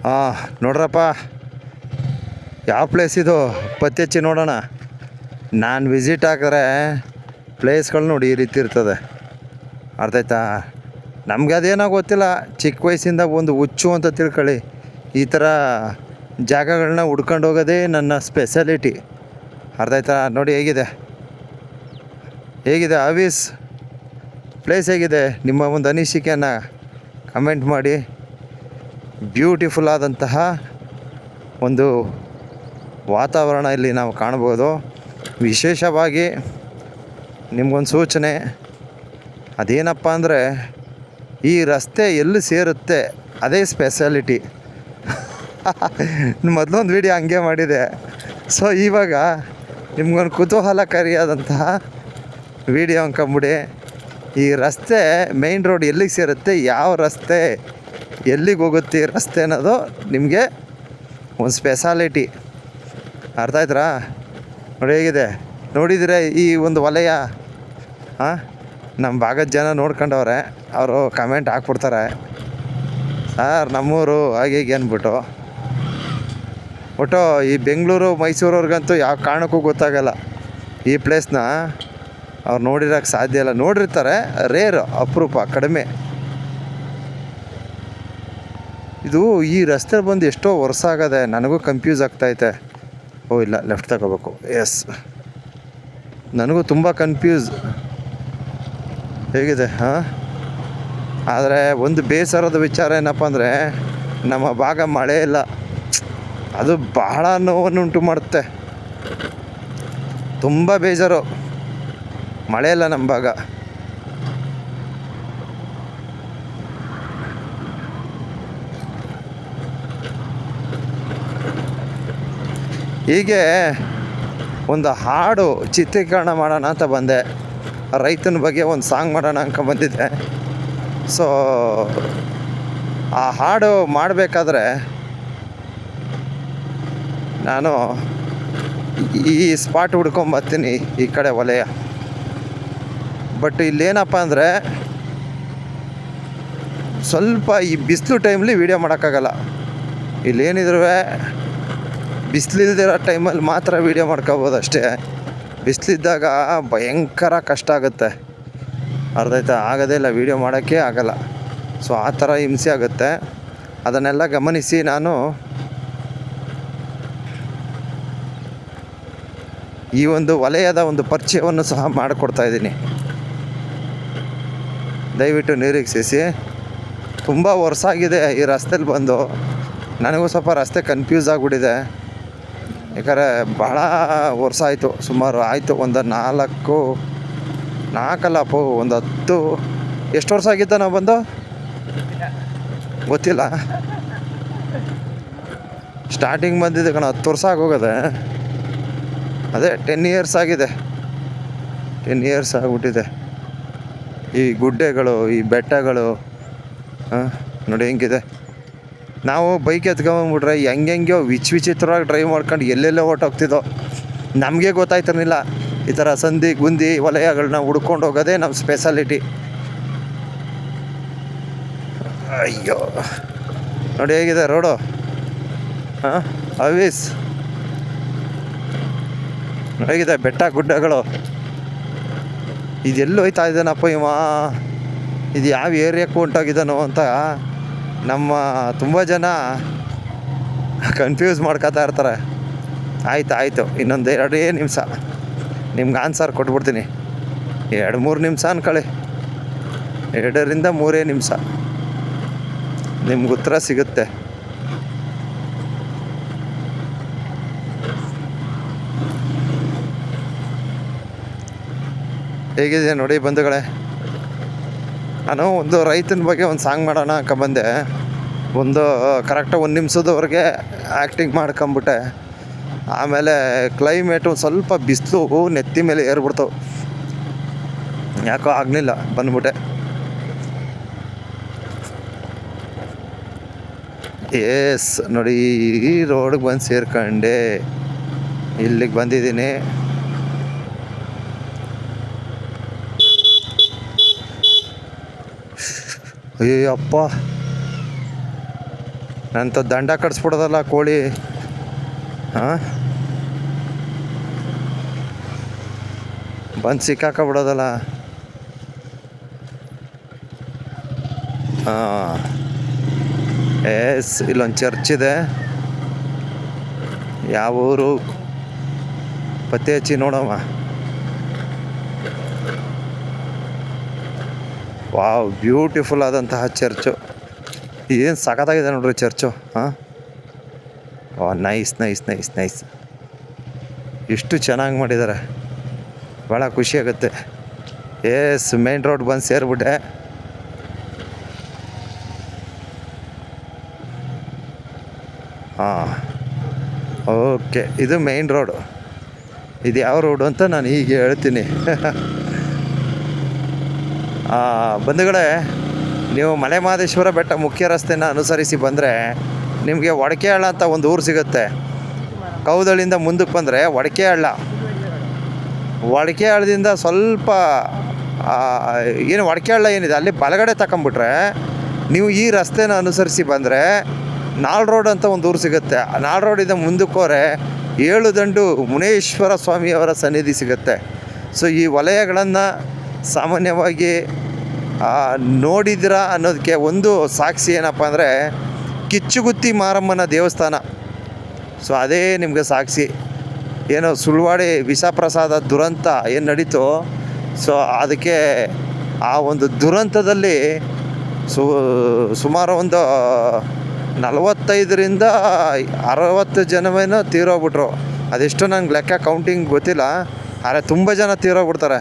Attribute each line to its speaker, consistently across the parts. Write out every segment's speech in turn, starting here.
Speaker 1: ಹಾಂ ನೋಡ್ರಪ್ಪ, ಯಾವ ಪ್ಲೇಸ್ ಇದು ಪತ್ತೆ ಹಚ್ಚಿ ನೋಡೋಣ. ನಾನು ವಿಸಿಟ್ ಹಾಕಿದ್ರೆ ಪ್ಲೇಸ್ಗಳು ನೋಡಿ ಈ ರೀತಿ ಇರ್ತದೆ, ಅರ್ಥ ಆಯ್ತಾ? ನಮ್ಗೆ ಅದೇನೋ ಗೊತ್ತಿಲ್ಲ, ಚಿಕ್ಕ ವಯಸ್ಸಿಂದ ಒಂದು ಹುಚ್ಚು ಅಂತ ತಿಳ್ಕೊಳ್ಳಿ. ಈ ಥರ ಜಾಗಗಳನ್ನ ಹುಡ್ಕೊಂಡು ಹೋಗೋದೇ ನನ್ನ ಸ್ಪೆಷಾಲಿಟಿ, ಅರ್ಥ ಆಯ್ತಾ? ನೋಡಿ ಹೇಗಿದೆ ಆವೀಸ್ ಪ್ಲೇಸ್, ಹೇಗಿದೆ ನಿಮ್ಮ ಒಂದು ಅನಿಸಿಕೆಯನ್ನು ಕಮೆಂಟ್ ಮಾಡಿ. ಬ್ಯೂಟಿಫುಲ್ ಆದಂತಹ ಒಂದು ವಾತಾವರಣ ಇಲ್ಲಿ ನಾವು ಕಾಣ್ಬೋದು. ವಿಶೇಷವಾಗಿ ನಿಮ್ಗೊಂದು ಸೂಚನೆ, ಅದೇನಪ್ಪ ಅಂದರೆ ಈ ರಸ್ತೆ ಎಲ್ಲಿ ಸೇರುತ್ತೆ ಅದೇ ಸ್ಪೆಷಾಲಿಟಿ. ಮೊದಲೊಂದು ವೀಡಿಯೋ ಹಂಗೆ ಮಾಡಿದೆ. ಸೊ ಇವಾಗ ನಿಮ್ಗೊಂದು ಕುತೂಹಲಕಾರಿಯಾದಂತಹ ವೀಡಿಯೋ ಅಂದ್ಕೊಂಬಿಡಿ. ಈ ರಸ್ತೆ ಮೇಯ್ನ್ ರೋಡ್ ಎಲ್ಲಿಗೆ ಸೇರುತ್ತೆ, ಯಾವ ರಸ್ತೆ ಎಲ್ಲಿಗೆ ಹೋಗುತ್ತೆ ಈ ರಸ್ತೆ ಅನ್ನೋದು ನಿಮಗೆ ಒಂದು ಸ್ಪೆಷಾಲಿಟಿ, ಅರ್ಥ ಆಯ್ತಾ? ನೋಡಿ ಹೇಗಿದೆ, ನೋಡಿದರೆ ಈ ಒಂದು ವಲಯ ನಮ್ಮ ಭಾಗದ ಜನ ನೋಡ್ಕೊಂಡವ್ರೆ, ಅವರು ಕಮೆಂಟ್ ಹಾಕ್ಬಿಡ್ತಾರೆ, ಸರ್ ನಮ್ಮೂರು ಹಾಗೆ ಹೀಗೆ ಅಂದ್ಬಿಟ್ಟು. ಒಟ್ಟು ಈ ಬೆಂಗಳೂರು ಮೈಸೂರವ್ರಿಗಂತೂ ಯಾವ ಕಾರಣಕ್ಕೂ ಗೊತ್ತಾಗಲ್ಲ ಈ ಪ್ಲೇಸ್ನ. ಅವ್ರು ನೋಡಿರೋಕ್ಕೆ ಸಾಧ್ಯ ಇಲ್ಲ, ನೋಡಿರ್ತಾರೆ, ರೇರ್, ಅಪರೂಪ, ಕಡಿಮೆ. ಇದು ಈ ರಸ್ತೆ ಬಂದು ಎಷ್ಟೋ ವರ್ಷ ಆಗದೆ, ನನಗೂ ಕನ್ಫ್ಯೂಸ್ ಆಗ್ತೈತೆ. ಓ ಇಲ್ಲ, ಲೆಫ್ಟ್ ತಗೋಬೇಕು, ಎಸ್. ನನಗೂ ತುಂಬ ಕನ್ಫ್ಯೂಸ್ ಹೇಗಿದೆ. ಆದರೆ ಒಂದು ಬೇಸರದ ವಿಚಾರ ಏನಪ್ಪ ಅಂದರೆ ನಮ್ಮ ಭಾಗ ಮಳೆ ಇಲ್ಲ, ಅದು ಬಹಳ ನೋವನ್ನುಂಟು ಮಾಡುತ್ತೆ. ತುಂಬ ಬೇಜಾರು, ಮಳೆ ಇಲ್ಲ ನಮ್ಮ ಭಾಗ. ಹೀಗೆ ಒಂದು ಹಾಡು ಚಿತ್ರೀಕರಣ ಮಾಡೋಣ ಅಂತ ಬಂದೆ, ರೈತನ ಬಗ್ಗೆ ಒಂದು ಸಾಂಗ್ ಮಾಡೋಣ ಅಂದ್ಕೊಂಡು ಬಂದಿದ್ದೆ. ಸೊ ಆ ಹಾಡು ಮಾಡಬೇಕಾದ್ರೆ ನಾನು ಈ ಸ್ಪಾಟ್ ಹುಡ್ಕೊಂಬರ್ತೀನಿ, ಈ ಕಡೆ ವಲಯ. ಬಟ್ ಇಲ್ಲೇನಪ್ಪ ಅಂದರೆ ಸ್ವಲ್ಪ ಈ ಬಿಸಿಲು ಟೈಮಲ್ಲಿ ವೀಡಿಯೋ ಮಾಡೋಕ್ಕಾಗಲ್ಲ. ಇಲ್ಲೇನಿದ್ರು ಬಿಸಿಲಿಲ್ದಿರೋ ಟೈಮಲ್ಲಿ ಮಾತ್ರ ವೀಡಿಯೋ ಮಾಡ್ಕೋಬೋದು ಅಷ್ಟೇ. ಬಿಸಿಲಿದ್ದಾಗ ಭಯಂಕರ ಕಷ್ಟ ಆಗುತ್ತೆ, ಅರ್ಥ ಆಯ್ತಾ? ಆಗೋದೇ ಇಲ್ಲ, ವೀಡಿಯೋ ಮಾಡೋಕ್ಕೆ ಆಗಲ್ಲ. ಸೊ ಆ ಥರ ಹಿಂಸೆ ಆಗುತ್ತೆ. ಅದನ್ನೆಲ್ಲ ಗಮನಿಸಿ ನಾನು ಈ ಒಂದು ವಲಯದ ಒಂದು ಪರಿಚಯವನ್ನು ಸಹ ಮಾಡಿಕೊಡ್ತಾಯಿದ್ದೀನಿ. ದಯವಿಟ್ಟು ನಿರೀಕ್ಷಿಸಿ. ತುಂಬ ವರ್ಷ ಆಗಿದೆ ಈ ರಸ್ತೆಲಿ ಬಂದು, ನನಗೂ ಸ್ವಲ್ಪ ರಸ್ತೆ ಕನ್ಫ್ಯೂಸ್ ಆಗಿಬಿಟ್ಟಿದೆ. ಯಾಕಂದರೆ ಭಾಳ ವರ್ಷ ಆಯಿತು, ಸುಮಾರು ಆಯಿತು, ಒಂದು ನಾಲ್ಕಲ್ಲಪ್ಪು, ಒಂದು 10, ಎಷ್ಟು ವರ್ಷ ಆಗಿತ್ತು ನಾವು ಬಂದು ಗೊತ್ತಿಲ್ಲ. ಸ್ಟಾರ್ಟಿಂಗ್ ಬಂದಿದ್ದೆ 10 ವರ್ಷ ಆಗೋಗದೆ. ಅದೇ 10 ಇಯರ್ಸ್ ಆಗಿದೆ, 10 ಇಯರ್ಸ್ ಆಗಿಬಿಟ್ಟಿದೆ. ಈ ಗುಡ್ಡೆಗಳು, ಈ ಬೆಟ್ಟಗಳು ನೋಡಿ ಹೆಂಗಿದೆ. ನಾವು ಬೈಕ್ ಎತ್ಕೊಂಡ್ಬಿಟ್ರೆ ಹೆಂಗೆಂಗೋ ವಿಚಿತ್ರವಾಗಿ ಡ್ರೈವ್ ಮಾಡ್ಕೊಂಡು ಎಲ್ಲೆಲ್ಲೋ ಹೊರ್ಟೋಗ್ತಿದ್ದೋ, ನಮಗೆ ಗೊತ್ತಾಯ್ತಿರಲಿಲ್ಲ. ಈ ಥರ ಸಂಧಿ ಗುಂದಿ ವಲಯಗಳನ್ನ ಹುಡ್ಕೊಂಡು ಹೋಗೋದೇ ನಮ್ಮ ಸ್ಪೆಷಾಲಿಟಿ. ಅಯ್ಯೋ ನೋಡಿ ಹೇಗಿದೆ ರೋಡು, ಆವೀಸ್ ಹೇಗಿದೆ, ಬೆಟ್ಟ ಗುಡ್ಡಗಳು. ಇದೆಲ್ಲೂ ಹೋಯ್ತಾ ಇದ್ದಾನಪ್ಪ ಇವ, ಇದು ಯಾವ ಏರಿಯಾಕ್ಕೂ ಹೊಂಟೋಗಿದ್ದಾನೋ ಅಂತ ನಮ್ಮ ತುಂಬ ಜನ ಕನ್ಫ್ಯೂಸ್ ಮಾಡ್ಕೊತಾ ಇರ್ತಾರೆ. ಆಯಿತು, ಇನ್ನೊಂದು 2 ನಿಮಿಷ ನಿಮ್ಗೆ ಆನ್ಸರ್ ಕೊಟ್ಬಿಡ್ತೀನಿ. 2-3 ನಿಮಿಷ ಅನ್ಕೊಳ್ಳಿ, 2ರಿಂದ 3 ನಿಮಿಷ ನಿಮ್ಗೆ ಉತ್ತರ ಸಿಗುತ್ತೆ. ಹೇಗಿದೆ ನೋಡಿ ಬಂಧುಗಳೇ. ನಾನು ಒಂದು ರೈತನ ಬಗ್ಗೆ ಒಂದು ಸಾಂಗ್ ಮಾಡೋಣ ಬಂದೆ. ಒಂದು ಕರೆಕ್ಟಾಗಿ 1 ನಿಮಿಷದವರೆಗೆ ಆ್ಯಕ್ಟಿಂಗ್ ಮಾಡ್ಕೊಂಬಿಟ್ಟೆ. ಆಮೇಲೆ ಕ್ಲೈಮೇಟು ಸ್ವಲ್ಪ ಬಿಸಿಲು ನೆತ್ತಿ ಮೇಲೆ ಏರ್ಬಿಡ್ತು, ಯಾಕೋ ಆಗಲಿಲ್ಲ, ಬಂದ್ಬಿಟ್ಟೆ. ಎಸ್ ನೋಡಿ, ಈ ರೋಡಿಗೆ ಬಂದು ಸೇರ್ಕೊಂಡೆ, ಇಲ್ಲಿಗೆ ಬಂದಿದ್ದೀನಿ. ಅಯ್ಯಪ್ಪ, ನಂತ ದಂಡ ಕಟ್ಸ್ಬಿಡೋದಲ್ಲ ಕೋಳಿ. ಹಾಂ, ಬಂದು ಸಿಕ್ಕಾಕೊಬಿಡೋದಲ್ಲ. ಹಾಂ, ಇಲ್ಲೊಂದು ಚರ್ಚ್ ಇದೆ. ಯಾವ ಊರು ಪತ್ತೆ ಹಚ್ಚಿ ನೋಡಮ್ಮ. ವಾವ್, ಬ್ಯೂಟಿಫುಲ್ ಆದಂತಹ ಚರ್ಚು. ಏನು ಸಖತ್ತಾಗಿದೆ ನೋಡ್ರಿ ಚರ್ಚು. ಹಾಂ, ನೈಸ್ ನೈಸ್ ನೈಸ್ ನೈಸ್. ಇಷ್ಟು ಚೆನ್ನಾಗಿ ಮಾಡಿದ್ದಾರೆ, ಭಾಳ ಖುಷಿಯಾಗುತ್ತೆ. ಮೇನ್ ರೋಡ್ ಬಂದು ಸೇರಿಬಿಟ್ಟೆ. ಹಾಂ, ಓಕೆ, ಇದು ಮೇನ್ ರೋಡು. ಇದು ಯಾವ ರೋಡು ಅಂತ ನಾನು ಹೀಗೆ ಹೇಳ್ತೀನಿ. ಬಂಧುಗಳೇ, ನೀವು ಮಲೆ ಮಹದೇಶ್ವರ ಬೆಟ್ಟ ಮುಖ್ಯ ರಸ್ತೆನ ಅನುಸರಿಸಿ ಬಂದರೆ ನಿಮಗೆ ಒಡಕೆಹಳ್ಳ ಅಂತ ಒಂದು ಊರು ಸಿಗುತ್ತೆ. ಕೌದಳ್ಳಿಯಿಂದ ಮುಂದಕ್ಕೆ ಬಂದರೆ ಒಡಕೆಹಳ್ಳ. ಒಡಕೆಹಳ್ಳದಿಂದ ಸ್ವಲ್ಪ ಏನು ಒಡಕೆಹಳ್ಳ ಏನಿದೆ ಅಲ್ಲಿ ಬಲಗಡೆ ತಗೊಂಬಿಟ್ರೆ ನೀವು ಈ ರಸ್ತೆನ ಅನುಸರಿಸಿ ಬಂದರೆ ನಾಲ್ ರೋಡ್ ಅಂತ ಒಂದು ಊರು ಸಿಗುತ್ತೆ. ನಾಲ್ ರೋಡಿಂದ ಮುಂದಕ್ಕೆ ಹೋದರೆ 7 ದಂಡು ಮುನೇಶ್ವರ ಸ್ವಾಮಿಯವರ ಸನ್ನಿಧಿ ಸಿಗುತ್ತೆ. ಸೊ ಈ ವಲಯಗಳನ್ನು ಸಾಮಾನ್ಯವಾಗಿ ನೋಡಿದಿರ ಅನ್ನೋದಕ್ಕೆ ಒಂದು ಸಾಕ್ಷಿ ಏನಪ್ಪ ಅಂದರೆ ಕಿಚ್ಚುಗುತ್ತಿ ಮಾರಮ್ಮನ ದೇವಸ್ಥಾನ. ಸೊ ಅದೇ ನಿಮಗೆ ಸಾಕ್ಷಿ. ಏನೋ ಸುಳ್ವಾಡಿ ವಿಷಪ್ರಸಾದ ದುರಂತ ಏನು ನಡೀತೋ, ಸೊ ಅದಕ್ಕೆ ಆ ಒಂದು ದುರಂತದಲ್ಲಿ ಸುಮಾರು ಒಂದು 45ರಿಂದ 60 ಜನವೇನೋ ತೀರೋಗ್ಬಿಟ್ರು. ಅದೆಷ್ಟು ನಂಗೆ ಲೆಕ್ಕ ಕೌಂಟಿಂಗ್ ಗೊತ್ತಿಲ್ಲ, ಆದರೆ ತುಂಬ ಜನ ತೀರೋಗ್ಬಿಡ್ತಾರೆ.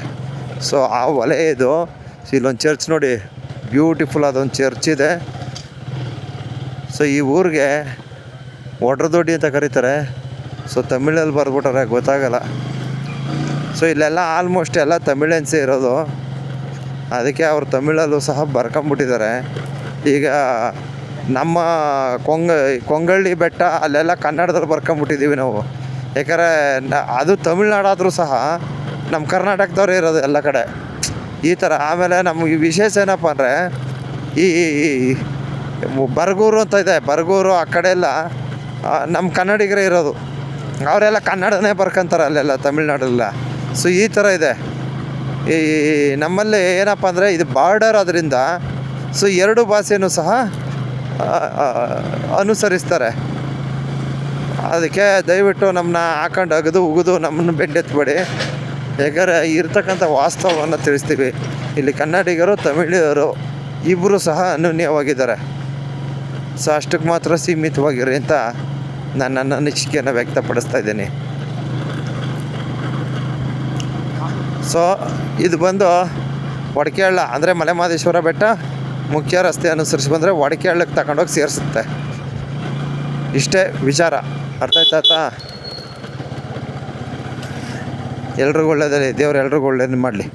Speaker 1: ಸೊ ಆ ವಲಯ ಇದು. ಸೊ ಇಲ್ಲೊಂದು ಚರ್ಚ್ ನೋಡಿ, ಬ್ಯೂಟಿಫುಲ್ ಆದೊಂದು ಚರ್ಚ್ ಇದೆ. ಸೊ ಈ ಊರಿಗೆ ಒಡ್ರದೊಡ್ಡಿ ಅಂತ ಕರೀತಾರೆ. ಸೊ ತಮಿಳಲ್ಲಿ ಬರ್ಬಿಟ್ಟಾರೆ, ಗೊತ್ತಾಗಲ್ಲ. ಸೊ ಇಲ್ಲೆಲ್ಲ ಆಲ್ಮೋಸ್ಟ್ ಎಲ್ಲ ತಮಿಳಿಯನ್ಸೇ ಇರೋದು, ಅದಕ್ಕೆ ಅವ್ರು ತಮಿಳಲ್ಲೂ ಸಹ ಬರ್ಕೊಂಬಿಟ್ಟಿದ್ದಾರೆ. ಈಗ ನಮ್ಮ ಕೊಂಗಳ್ಳಿ ಬೆಟ್ಟ ಅಲ್ಲೆಲ್ಲ ಕನ್ನಡದಲ್ಲಿ ಬರ್ಕೊಂಬಿಟ್ಟಿದ್ದೀವಿ ನಾವು. ಯಾಕಂದರೆ ಅದು ತಮಿಳ್ನಾಡಾದರೂ ಸಹ ನಮ್ಮ ಕರ್ನಾಟಕದವ್ರೇ ಇರೋದು ಎಲ್ಲ ಕಡೆ ಈ ಥರ. ಆಮೇಲೆ ನಮಗೆ ವಿಶೇಷ ಏನಪ್ಪ ಅಂದರೆ ಈ ಬರಗೂರು ಅಂತ ಇದೆ, ಬರಗೂರು ಆ ಕಡೆ ಎಲ್ಲ ನಮ್ಮ ಕನ್ನಡಿಗರೇ ಇರೋದು. ಅವರೆಲ್ಲ ಕನ್ನಡನೇ ಬರ್ಕೊಂತಾರೆ ಅಲ್ಲೆಲ್ಲ ತಮಿಳ್ನಾಡೆಲ್ಲ. ಸೊ ಈ ಥರ ಇದೆ. ಈ ನಮ್ಮಲ್ಲಿ ಏನಪ್ಪ ಅಂದರೆ ಇದು ಬಾರ್ಡರ್ ಅದರಿಂದ ಸೊ 2 ಭಾಷೆನೂ ಸಹ ಅನುಸರಿಸ್ತಾರೆ. ಅದಕ್ಕೆ ದಯವಿಟ್ಟು ನಮ್ಮನ್ನ ಹಾಕೊಂಡು ಅಗದು ಉಗಿದು ನಮ್ಮನ್ನು ಬೆಂಡೆತ್ಬೇಡಿ. ಯಾಕಂದರೆ ಇರ್ತಕ್ಕಂಥ ವಾಸ್ತವವನ್ನು ತಿಳಿಸ್ತೀವಿ. ಇಲ್ಲಿ ಕನ್ನಡಿಗರು ತಮಿಳಿಗರು ಇಬ್ಬರು ಸಹ ಅನನ್ಯವಾಗಿದ್ದಾರೆ. ಸೊ ಅಷ್ಟಕ್ಕೆ ಮಾತ್ರ ಸೀಮಿತವಾಗಿರಿ ಅಂತ ನಾನು ನನ್ನ ಅನಿಸಿಕೆಯನ್ನು ವ್ಯಕ್ತಪಡಿಸ್ತಾ ಇದ್ದೀನಿ. ಸೊ ಇದು ಬಂದು ಒಡಕೆಹಳ್ಳ ಅಂದರೆ ಮಲೆ ಮಹದೇಶ್ವರ ಬೆಟ್ಟ ಮುಖ್ಯ ರಸ್ತೆ ಅನುಸರಿಸಿ ಬಂದರೆ ಒಡಕೆಹಳ್ಳಕ್ಕೆ ತಗೊಂಡೋಗಿ ಸೇರಿಸುತ್ತೆ. ಇಷ್ಟೇ ವಿಚಾರ. ಅರ್ಥ ಆಯ್ತಾ? ಎಲ್ರಿಗೂ ಒಳ್ಳೆಯದಲ್ಲಿ, ದೇವ್ರು ಎಲ್ರಿಗೂ ಒಳ್ಳೇದು ಮಾಡಲಿ.